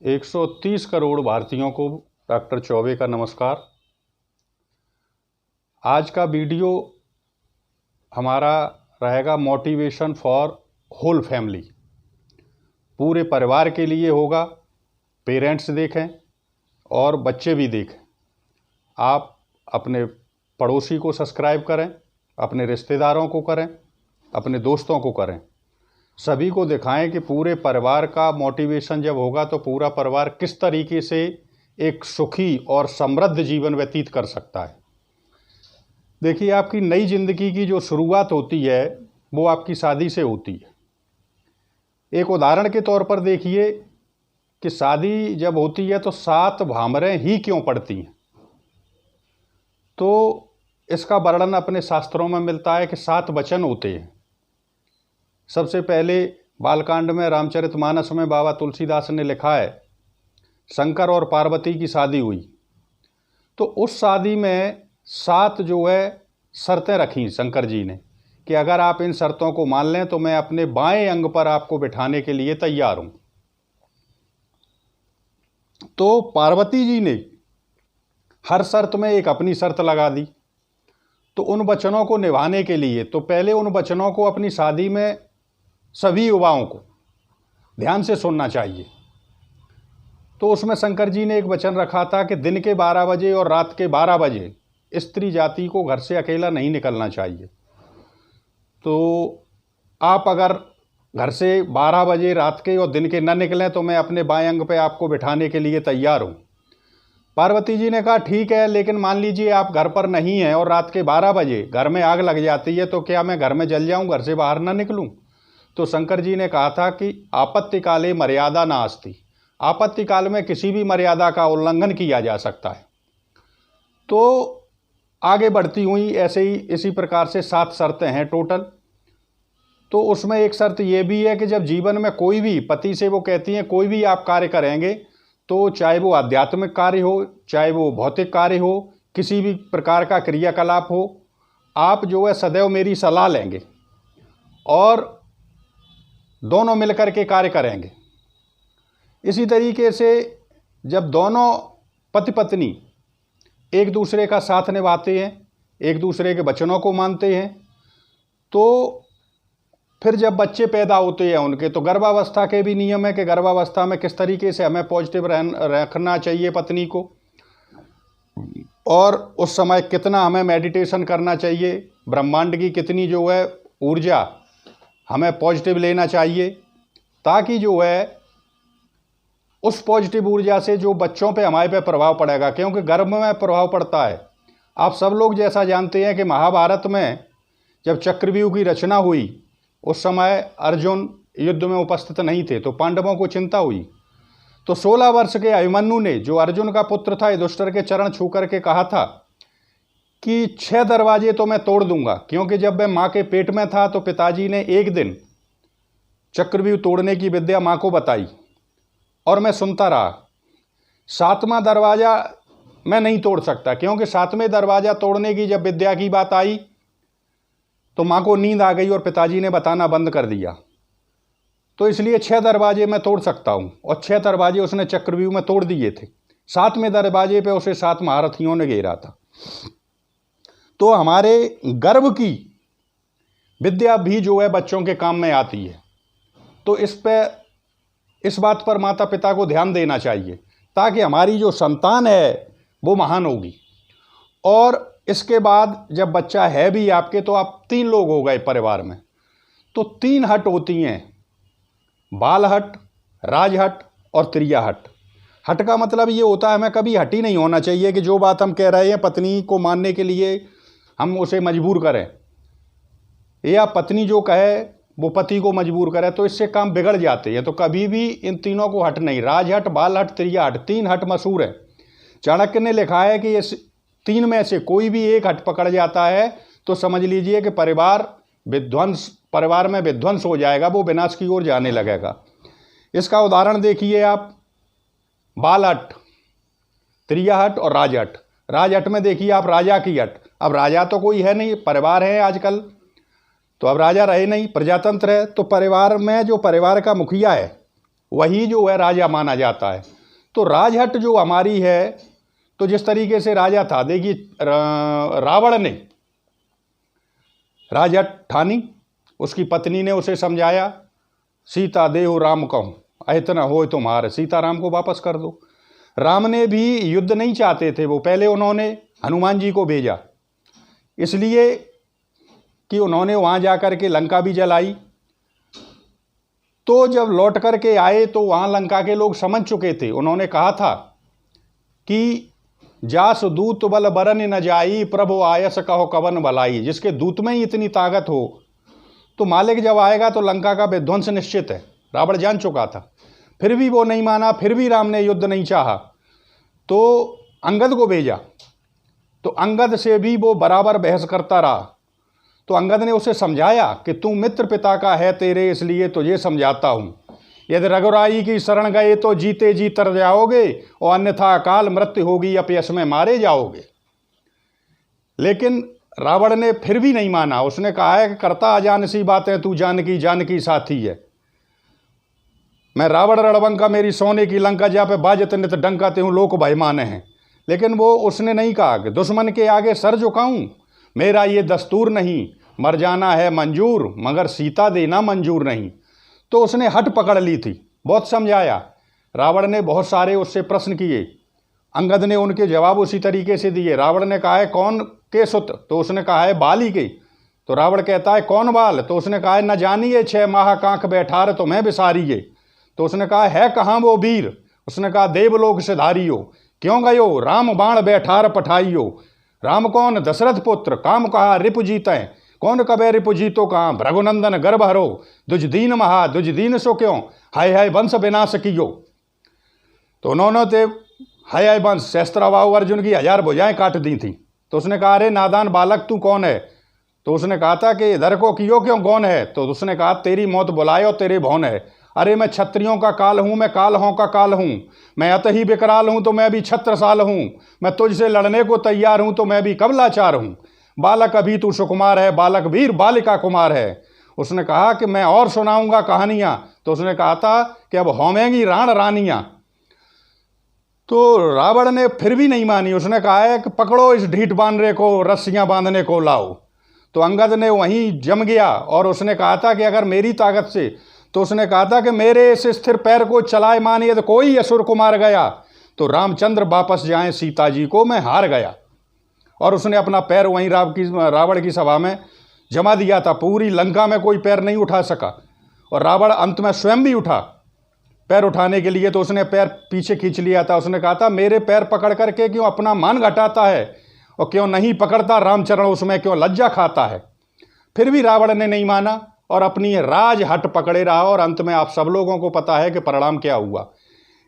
130 करोड़ भारतीयों को डॉक्टर चौबे का नमस्कार। आज का वीडियो हमारा रहेगा मोटिवेशन फॉर होल फैमिली, पूरे परिवार के लिए होगा। पेरेंट्स देखें और बच्चे भी देखें। आप अपने पड़ोसी को सब्सक्राइब करें, अपने रिश्तेदारों को करें, अपने दोस्तों को करें, सभी को दिखाएं कि पूरे परिवार का मोटिवेशन जब होगा तो पूरा परिवार किस तरीके से एक सुखी और समृद्ध जीवन व्यतीत कर सकता है। देखिए, आपकी नई ज़िंदगी की जो शुरुआत होती है वो आपकी शादी से होती है। एक उदाहरण के तौर पर देखिए कि शादी जब होती है तो 7 भामरें ही क्यों पड़ती हैं। तो इसका वर्णन अपने शास्त्रों में मिलता है कि 7 वचन होते हैं। सबसे पहले बालकांड में, रामचरितमानस में बाबा तुलसीदास ने लिखा है, शंकर और पार्वती की शादी हुई तो उस शादी में 7 जो है शर्तें रखी शंकर जी ने कि अगर आप इन शर्तों को मान लें तो मैं अपने बाएं अंग पर आपको बिठाने के लिए तैयार हूं। तो पार्वती जी ने हर शर्त में एक अपनी शर्त लगा दी। तो उन वचनों को निभाने के लिए तो पहले उन वचनों को अपनी शादी में सभी युवाओं को ध्यान से सुनना चाहिए। तो उसमें शंकर जी ने एक वचन रखा था कि दिन के 12 बजे और रात के 12 बजे स्त्री जाति को घर से अकेला नहीं निकलना चाहिए। तो आप अगर घर से 12 बजे रात के और दिन के न निकलें तो मैं अपने बाएं अंग पे आपको बिठाने के लिए तैयार हूँ। पार्वती जी ने कहा ठीक है, लेकिन मान लीजिए आप घर पर नहीं हैं और रात के 12 बजे घर में आग लग जाती है तो क्या मैं घर में जल जाऊं, घर से बाहर ना निकलूं? तो शंकर जी ने कहा था कि आपत्ति काले मर्यादा नास्ति, आपत्ति काल में किसी भी मर्यादा का उल्लंघन किया जा सकता है। तो आगे बढ़ती हुई ऐसे ही इसी प्रकार से 7 शर्तें हैं टोटल। तो उसमें एक शर्त ये भी है कि जब जीवन में कोई भी, पति से वो कहती हैं कोई भी आप कार्य करेंगे तो चाहे वो आध्यात्मिक कार्य हो, चाहे वो भौतिक कार्य हो, किसी भी प्रकार का क्रियाकलाप हो, आप जो है सदैव मेरी सलाह लेंगे और दोनों मिलकर के कार्य करेंगे। इसी तरीके से जब दोनों पति पत्नी एक दूसरे का साथ निभाते हैं, एक दूसरे के वचनों को मानते हैं, तो फिर जब बच्चे पैदा होते हैं उनके, तो गर्भावस्था के भी नियम है कि गर्भावस्था में किस तरीके से हमें पॉजिटिव रखना चाहिए पत्नी को, और उस समय कितना हमें मेडिटेशन करना चाहिए, ब्रह्मांड की कितनी जो है ऊर्जा हमें पॉजिटिव लेना चाहिए, ताकि जो है उस पॉजिटिव ऊर्जा से जो बच्चों पे हमारे पे प्रभाव पड़ेगा, क्योंकि गर्भ में प्रभाव पड़ता है। आप सब लोग जैसा जानते हैं कि महाभारत में जब चक्रव्यूह की रचना हुई उस समय अर्जुन युद्ध में उपस्थित नहीं थे, तो पांडवों को चिंता हुई। तो 16 वर्ष के अभिमन्यु ने, जो अर्जुन का पुत्र था, युधिष्ठिर के चरण छू करके कहा था कि 6 दरवाजे तो मैं तोड़ दूंगा, क्योंकि जब मैं माँ के पेट में था तो पिताजी ने एक दिन चक्रव्यूह तोड़ने की विद्या माँ को बताई और मैं सुनता रहा। 7वां दरवाजा मैं नहीं तोड़ सकता, क्योंकि 7वें दरवाजा तोड़ने की जब विद्या की बात आई तो माँ को नींद आ गई और पिताजी ने बताना बंद कर दिया। तो इसलिए 6 दरवाजे मैं तोड़ सकता हूँ, और 6 दरवाजे उसने चक्रव्यूह में तोड़ दिए थे। 7वें दरवाजे पे उसे 7 महारथियों ने घेरा था। तो हमारे गर्भ की विद्या भी जो है बच्चों के काम में आती है। तो इस बात पर माता पिता को ध्यान देना चाहिए, ताकि हमारी जो संतान है वो महान होगी। और इसके बाद जब बच्चा है भी आपके, तो आप 3 लोग हो गए परिवार में, तो 3 हट होती हैं, बाल हट, राजहट और त्रिया हट। हट का मतलब ये होता है हमें कभी हटी नहीं होना चाहिए कि जो बात हम कह रहे हैं पत्नी को मानने के लिए हम उसे मजबूर करें, या पत्नी जो कहे वो पति को मजबूर करे, तो इससे काम बिगड़ जाते हैं। तो कभी भी इन तीनों को हट नहीं, राजहट, बाल हट, त्रिया हट, 3 हट मशहूर है। चाणक्य ने लिखा है कि इस 3 में से कोई भी एक हट पकड़ जाता है तो समझ लीजिए कि परिवार में विध्वंस हो जाएगा, वो विनाश की ओर जाने लगेगा। इसका उदाहरण देखिए आप, बाल हट, त्रिया हट और राजहट। राजहट में देखिए आप राजा की हट। अब राजा तो कोई है नहीं, परिवार है आजकल, तो अब राजा रहे नहीं, प्रजातंत्र है। तो परिवार में जो परिवार का मुखिया है वही जो है राजा माना जाता है। तो राजहट जो हमारी है, तो जिस तरीके से राजा था, देखिए रावण ने राजहट ठानी, उसकी पत्नी ने उसे समझाया, सीता देहु राम कहूँ इतना हो तुम्हारे, सीता राम को वापस कर दो। राम ने भी युद्ध नहीं चाहते थे वो, पहले उन्होंने हनुमान जी को भेजा, इसलिए कि उन्होंने वहाँ जा कर के लंका भी जलाई। तो जब लौट कर के आए तो वहाँ लंका के लोग समझ चुके थे। उन्होंने कहा था कि जास दूत बल बरन न जाई, प्रभु आयस कहो कवन भलाई। जिसके दूत में ही इतनी ताकत हो तो मालिक जब आएगा तो लंका का विध्वंस निश्चित है। रावण जान चुका था, फिर भी वो नहीं माना, फिर भी राम ने युद्ध नहीं चाहा तो अंगद को भेजा। तो अंगद से भी वो बराबर बहस करता रहा। तो अंगद ने उसे समझाया कि तू मित्र पिता का है तेरे, इसलिए तुझे समझाता हूँ, यदि रघुराई की शरण गए तो जीते जी तर जाओगे, और अन्यथा अकाल मृत्यु होगी, अपयश में मारे जाओगे। लेकिन रावण ने फिर भी नहीं माना। उसने कहा है कि करता अजान सी बातें, तू जानकी साथी है। मैं रावण रणबंका, मेरी सोने की लंका, जहाँ पे बाजत नित डंका ते हूँ लोक भय माने हैं। लेकिन वो उसने नहीं कहा कि दुश्मन के आगे सर झुकाऊं, मेरा ये दस्तूर नहीं, मर जाना है मंजूर मगर सीता देना मंजूर नहीं। तो उसने हट पकड़ ली थी, बहुत समझाया। रावण ने बहुत सारे उससे प्रश्न किए, अंगद ने उनके जवाब उसी तरीके से दिए। रावण ने कहा है कौन के सुत, तो उसने कहा है बाली के। तो रावण कहता है कौन बाल, तो उसने कहा है न जानिए 6 माह कांख बैठार तुम्हें बिसारिए। तो उसने कहा है कहाँ वो वीर, उसने कहा देवलोक से धारियो, क्यों गयो राम बाण बैठार पठाइयो। राम कौन, दशरथ पुत्र, काम कहा रिपु जीतें, कौन कबे रिपु जीतो कहाँ, भृगुनंदन गर्भ हरो, दुज दीन महा दुज दीन सो क्यों, हाय हाय वंश विनाश कियो। तो उन्होंने तो हाय हाय वंश सहस्त्रबाहु अर्जुन की 1000 भुजाएं काट दी थी। तो उसने कहा अरे नादान बालक तू कौन है। तो उसने कहा था कि इधर को कियो क्यों कौन है। तो उसने कहा तेरी मौत बुलाए और तेरे भौन है। अरे मैं क्षत्रियों का काल हूँ, मैं कालहों का काल हूँ, मैं अत ही विकराल हूँ तो मैं भी छत्रसाल हूँ, मैं तुझसे लड़ने को तैयार हूँ तो मैं भी कब लाचार हूँ। बालक अभी तू सुकुमार है, बालक वीर बालिका कुमार है। उसने कहा कि मैं और सुनाऊंगा कहानियाँ। तो उसने कहा था कि अब होमेंगी राण रानियाँ। तो रावण ने फिर भी नहीं मानी। उसने कहा है कि पकड़ो इस ढीठ बांधने को, रस्सियाँ बांधने को लाओ। तो अंगद ने वहीं जम गया और उसने कहा था कि अगर मेरी ताकत से, तो उसने कहा था कि मेरे इस स्थिर पैर को चलाए मानिए तो कोई असुर को मार गया तो रामचंद्र वापस जाएं, सीता जी को मैं हार गया। और उसने अपना पैर वहीं रावण की सभा में जमा दिया था। पूरी लंका में कोई पैर नहीं उठा सका और रावण अंत में स्वयं भी उठा पैर उठाने के लिए। तो उसने पैर पीछे खींच लिया था। उसने कहा था मेरे पैर पकड़ करके क्यों अपना मान घटाता है और क्यों नहीं पकड़ता रामचरण, उसमें क्यों लज्जा खाता है। फिर भी रावण ने नहीं माना और अपनी राज हट पकड़े रहा। और अंत में आप सब लोगों को पता है कि परिणाम क्या हुआ।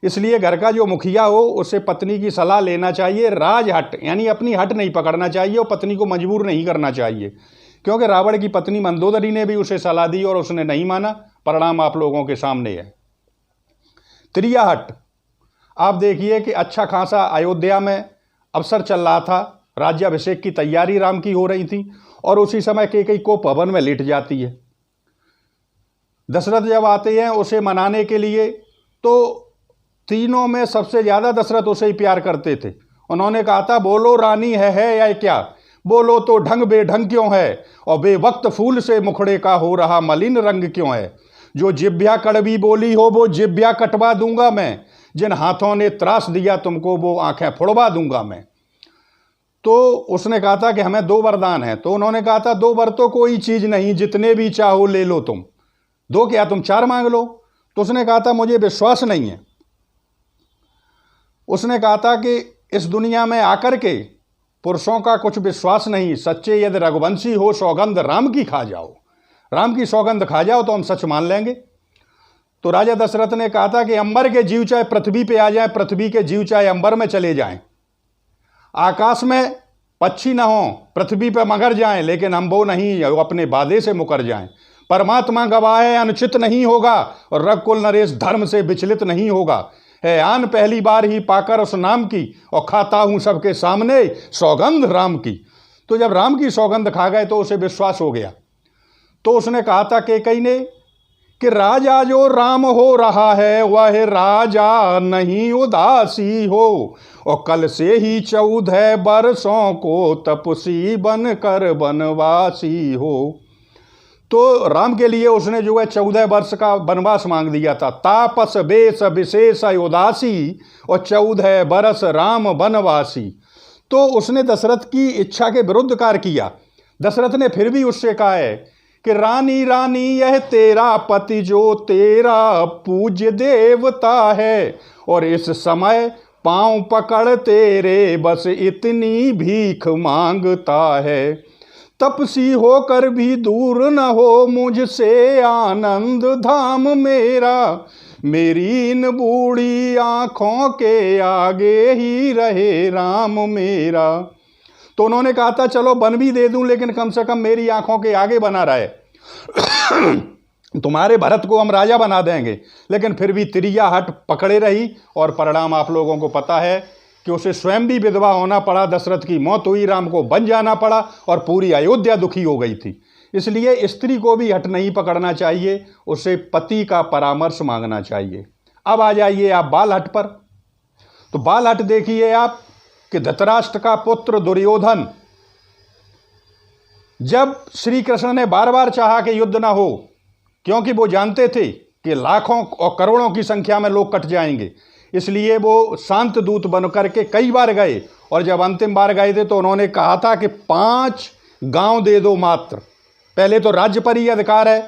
इसलिए घर का जो मुखिया हो उसे पत्नी की सलाह लेना चाहिए। राज हट यानी अपनी हट नहीं पकड़ना चाहिए और पत्नी को मजबूर नहीं करना चाहिए, क्योंकि रावण की पत्नी मंदोदरी ने भी उसे सलाह दी और उसने नहीं माना। परिणाम आप लोगों के सामने है। त्रिया हट, आप देखिए कि अच्छा खासा अयोध्या में अवसर चल रहा था, राज्याभिषेक की तैयारी राम की हो रही थी और उसी समय कैकेयी को भवन में लेट जाती है। दशरथ जब आते हैं उसे मनाने के लिए, तो तीनों में सबसे ज़्यादा दशरथ उसे ही प्यार करते थे। उन्होंने कहा था बोलो रानी है या क्या, बोलो तो ढंग बेढंग क्यों है, और बेवक्त फूल से मुखड़े का हो रहा मलिन रंग क्यों है। जो जिब्या कड़वी बोली हो वो जिब्या कटवा दूंगा मैं, जिन हाथों ने त्रास दिया तुमको वो आंखें फुड़वा दूंगा मैं। तो उसने कहा था कि हमें 2 वरदान हैं। तो उन्होंने कहा था 2 वर तो कोई चीज़ नहीं, जितने भी चाहो ले लो तुम, 2 क्या तुम 4 मांग लो। तो उसने कहा था मुझे विश्वास नहीं है। उसने कहा था कि इस दुनिया में आकर के पुरुषों का कुछ विश्वास नहीं, सच्चे यदि रघुवंशी हो सौगंध राम की खा जाओ, राम की सौगंध खा जाओ तो हम सच मान लेंगे। तो राजा दशरथ ने कहा था कि अंबर के जीव चाहे पृथ्वी पे आ जाएं, पृथ्वी के जीव चाहे अंबर में चले जाएं, आकाश में पक्षी ना हो, पृथ्वी पे मगर जाएं, लेकिन हम वो नहीं अपने वादे से मुकर जाएं। परमात्मा गवाह है अनुचित नहीं होगा और रघुकुल नरेश धर्म से विचलित नहीं होगा। है आन पहली बार ही पाकर उस नाम की और खाता हूं सबके सामने सौगंध राम की। तो जब राम की सौगंध खा गए तो उसे विश्वास हो गया। तो उसने कहा था कैकेयी ने कि राजा जो राम हो रहा है वह राजा नहीं उदासी हो, और कल से ही 14 बरसों को तपसी बन कर बनवासी हो। तो राम के लिए उसने जो है 14 वर्ष का वनवास मांग दिया था। तापस बेस विशेष उदासी और 14 बरस राम वनवासी। तो उसने दशरथ की इच्छा के विरुद्ध कार्य किया। दशरथ ने फिर भी उससे कहा है कि रानी रानी यह तेरा पति जो तेरा पूज्य देवता है, और इस समय पांव पकड़ तेरे बस इतनी भीख मांगता है। तपसी होकर भी दूर न हो मुझसे आनंद धाम मेरा, मेरी इन बूढ़ी आँखों के आगे ही रहे राम मेरा। तो उन्होंने कहा था चलो वन भी दे दूं, लेकिन कम से कम मेरी आंखों के आगे बना रहे। तुम्हारे भरत को हम राजा बना देंगे। लेकिन फिर भी त्रिया हट पकड़े रही, और परिणाम आप लोगों को पता है कि उसे स्वयं भी विधवा होना पड़ा, दशरथ की मौत हुई, राम को बन जाना पड़ा, और पूरी अयोध्या दुखी हो गई थी। इसलिए स्त्री को भी हट नहीं पकड़ना चाहिए, उसे पति का परामर्श मांगना चाहिए। अब आ जाइए आप बाल हट पर। तो बाल हट देखिए आप कि धृतराष्ट्र का पुत्र दुर्योधन, जब श्री कृष्ण ने बार बार चाहा कि युद्ध ना हो, क्योंकि वो जानते थे कि लाखों और करोड़ों की संख्या में लोग कट जाएंगे, इसलिए वो शांत दूत बन करके कई बार गए। और जब अंतिम बार गए थे तो उन्होंने कहा था कि 5 गांव दे दो मात्र। पहले तो राज्य पर ही अधिकार है,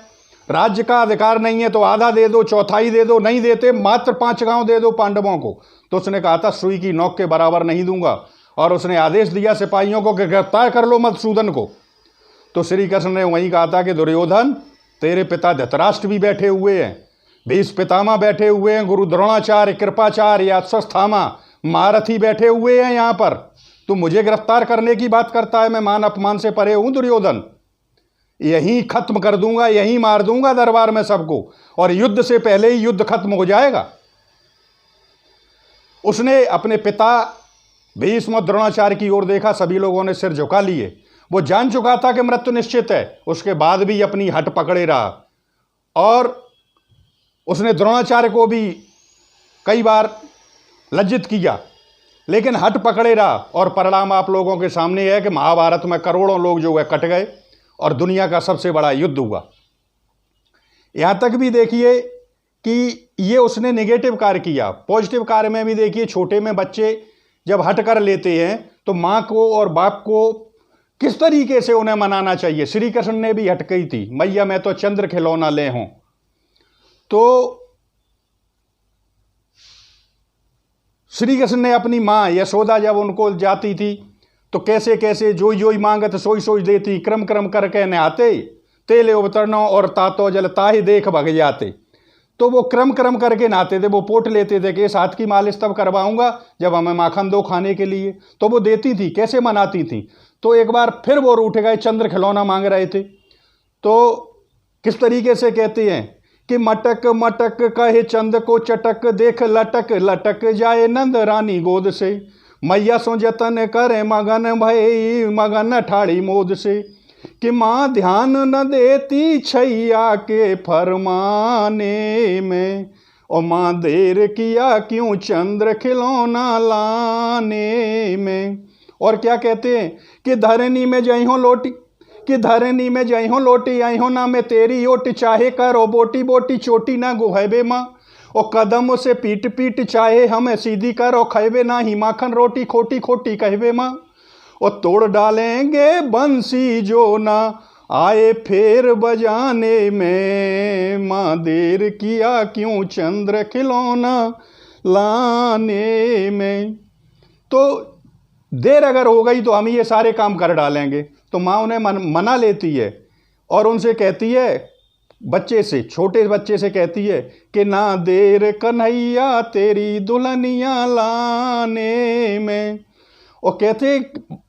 राज्य का अधिकार नहीं है तो आधा दे दो, चौथाई दे दो, नहीं देते मात्र 5 गांव दे दो पांडवों को। तो उसने कहा था सुई की नोक के बराबर नहीं दूंगा, और उसने आदेश दिया सिपाहियों को कि गिरफ्तार कर लो मधुसूदन को। तो श्री कृष्ण ने वहीं कहा था कि दुर्योधन, तेरे पिता धृतराष्ट्र भी बैठे हुए हैं, भीष्म पितामह बैठे हुए हैं, गुरु द्रोणाचार्य, कृपाचार्य, अश्वत्थामा, महारथी बैठे हुए हैं यहाँ पर। तू मुझे गिरफ्तार करने की बात करता है? मैं मान अपमान से परे हूं दुर्योधन, यहीं खत्म कर दूंगा, यहीं मार दूंगा दरबार में सबको, और युद्ध से पहले ही युद्ध खत्म हो जाएगा। उसने अपने पिता भीष्म और द्रोणाचार्य की ओर देखा, सभी लोगों ने सिर झुका लिए। वो जान चुका था कि मृत्यु निश्चित है, उसके बाद भी अपनी हट पकड़े रहा, और उसने द्रोणाचार्य को भी कई बार लज्जित किया, लेकिन हट पकड़े रहा। और परिणाम आप लोगों के सामने है कि महाभारत में करोड़ों लोग जो है कट गए, और दुनिया का सबसे बड़ा युद्ध हुआ। यहां तक भी देखिए कि ये उसने नेगेटिव कार्य किया। पॉजिटिव कार्य में भी देखिए, छोटे में बच्चे जब हट कर लेते हैं तो माँ को और बाप को किस तरीके से उन्हें मनाना चाहिए। श्री कृष्ण ने भी हट गई थी, मैया मैं तो चंद्र खिलौना ले हूं। तो श्री कृष्ण ने अपनी माँ यशोदा जब उनको जाती थी तो कैसे कैसे जोई जोई मांगत सोई सोई देती, क्रम क्रम करके नहाते, तेले उबतरनो और तातो जल ताहि देख भग जाते। तो वो क्रम क्रम करके नहाते थे, वो पोट लेते थे कि इस हाथ की मालिश तब करवाऊंगा जब हमें माखन दो खाने के लिए। तो वो देती थी, कैसे मनाती थी। तो एक बार फिर वो रूठ गए, चंद्र खिलौना मांग रहे थे। तो किस तरीके से कहते हैं कि मटक मटक कहे चंद को चटक, देख लटक लटक जाए नंद रानी गोद से, मैया सो जतन करे मगन भई मगन ठाड़ी मोद से, कि माँ ध्यान न देती छैया के फरमाने में, और माँ देर किया क्यों चंद्र खिलौना लाने में। और क्या कहते हैं कि धरनी में जई हो लोटी, कि धरनी में जई हो लोटी आई हो ना, मैं तेरी ओट चाहे करो बोटी बोटी चोटी ना गुहबे माँ, और कदम से पीट पीट चाहे हमें सीधी करो खैबे ना ही माखन रोटी खोटी खोटी कहबे माँ, और तोड़ डालेंगे बंसी जो ना आए फेर बजाने में, माँ देर किया क्यों चंद्र खिलौना लाने में। तो देर अगर हो गई तो हम ये सारे काम कर डालेंगे। तो माँ उन्हें मना लेती है और उनसे कहती है, बच्चे से, छोटे बच्चे से कहती है कि ना देर कन्हैया तेरी दुल्हनिया लाने में। और कहते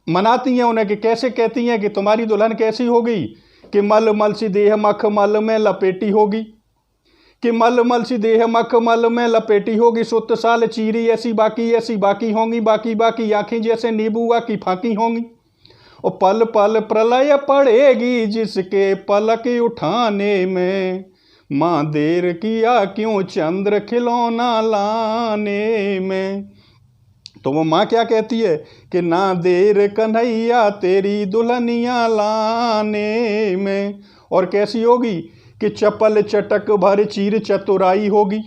मनाती हैं उन्हें कि कैसे, कहती हैं कि तुम्हारी दुल्हन कैसी होगी कि मल मल सी देह मखमल में लपेटी होगी, कि मल मल सी देह मखमल में लपेटी होगी, सुत साल चीरी ऐसी बाकी होंगी, बाकी बाकी आँखें जैसे नींबुआ की फाकी होंगी, और पल पल प्रलय पड़ेगी जिसके पलक उठाने में, माँ देर किया क्यों चंद्र खिलौना लाने में। तो वो माँ क्या कहती है कि ना देर कन्हैया तेरी दुल्हनिया लाने में। और कैसी होगी कि चपल चटक भर चीर चतुराई होगी,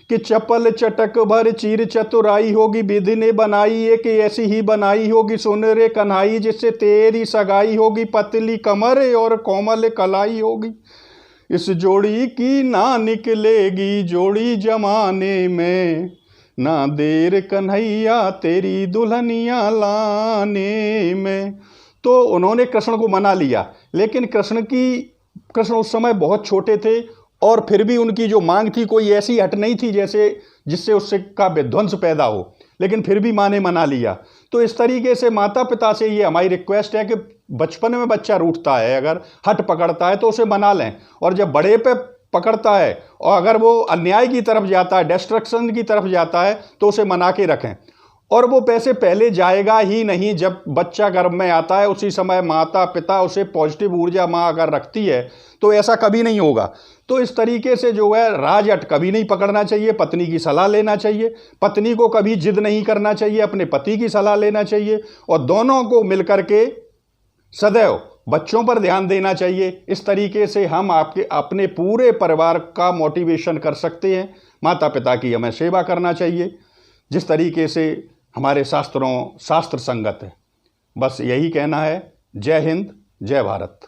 कि चपल चटक भर चीर चतुराई होगी, विधि ने बनाई एक ऐसी ही बनाई होगी, सुन रे कन्हाई जिससे तेरी सगाई होगी, पतली कमर और कोमल कलाई होगी, इस जोड़ी की ना निकलेगी जोड़ी जमाने में, ना देर कन्हैया तेरी दुल्हनिया लाने में। तो उन्होंने कृष्ण को मना लिया, लेकिन कृष्ण उस समय बहुत छोटे थे और फिर भी उनकी जो मांग थी कोई ऐसी हट नहीं थी जैसे जिससे उससे का विध्वंस पैदा हो, लेकिन फिर भी माँ ने मना लिया। तो इस तरीके से माता पिता से ये हमारी रिक्वेस्ट है कि बचपन में बच्चा रूठता है, अगर हट पकड़ता है तो उसे मना लें, और जब बड़े पे पकड़ता है और अगर वो अन्याय की तरफ जाता है, डिस्ट्रक्शन की तरफ जाता है, तो उसे मना के रखें। और वो पैसे पहले जाएगा ही नहीं, जब बच्चा गर्भ में आता है उसी समय माता पिता उसे पॉजिटिव ऊर्जा माँ अगर रखती है तो ऐसा कभी नहीं होगा। तो इस तरीके से जो है राजहट कभी नहीं पकड़ना चाहिए, पत्नी की सलाह लेना चाहिए, पत्नी को कभी जिद नहीं करना चाहिए, अपने पति की सलाह लेना चाहिए, और दोनों को मिलकर के सदैव बच्चों पर ध्यान देना चाहिए। इस तरीके से हम अपने पूरे परिवार का मोटिवेशन कर सकते हैं। माता पिता की हमें सेवा करना चाहिए जिस तरीके से हमारे शास्त्र संगत है। बस यही कहना है। जय हिंद, जय भारत।